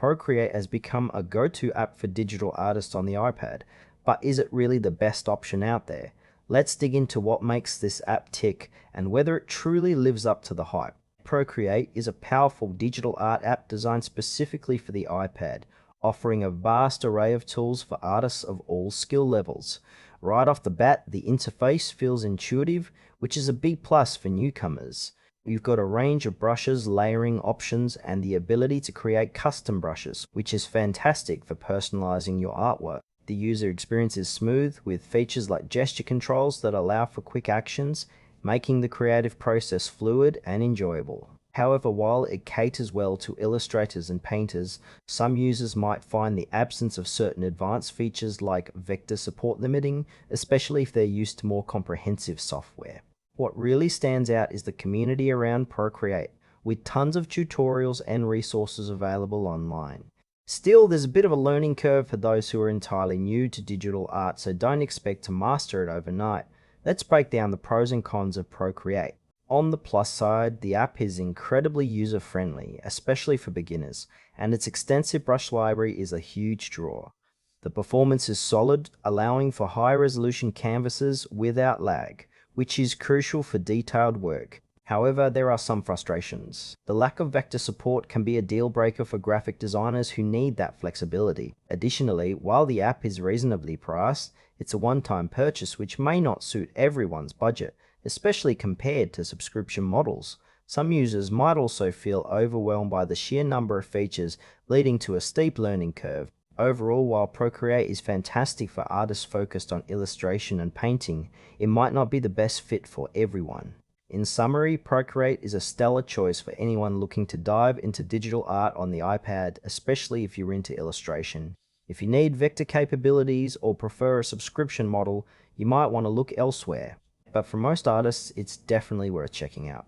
Procreate has become a go-to app for digital artists on the iPad, but is it really the best option out there? Let's dig into what makes this app tick and whether it truly lives up to the hype. Procreate is a powerful digital art app designed specifically for the iPad, offering a vast array of tools for artists of all skill levels. Right off the bat, the interface feels intuitive, which is a big plus for newcomers. You've got a range of brushes, layering options, and the ability to create custom brushes, which is fantastic for personalizing your artwork. The user experience is smooth, with features like gesture controls that allow for quick actions, making the creative process fluid and enjoyable. However, while it caters well to illustrators and painters, some users might find the absence of certain advanced features like vector support limiting, especially if they're used to more comprehensive software. What really stands out is the community around Procreate, with tons of tutorials and resources available online. Still, there's a bit of a learning curve for those who are entirely new to digital art, so don't expect to master it overnight. Let's break down the pros and cons of Procreate. On the plus side, the app is incredibly user-friendly, especially for beginners, and its extensive brush library is a huge draw. The performance is solid, allowing for high-resolution canvases without lag, which is crucial for detailed work. However, there are some frustrations. The lack of vector support can be a deal breaker for graphic designers who need that flexibility. Additionally, while the app is reasonably priced, it's a one-time purchase which may not suit everyone's budget, especially compared to subscription models. Some users might also feel overwhelmed by the sheer number of features, leading to a steep learning curve. Overall, while Procreate is fantastic for artists focused on illustration and painting, it might not be the best fit for everyone. In summary, Procreate is a stellar choice for anyone looking to dive into digital art on the iPad, especially if you're into illustration. If you need vector capabilities or prefer a subscription model, you might want to look elsewhere. But for most artists, it's definitely worth checking out.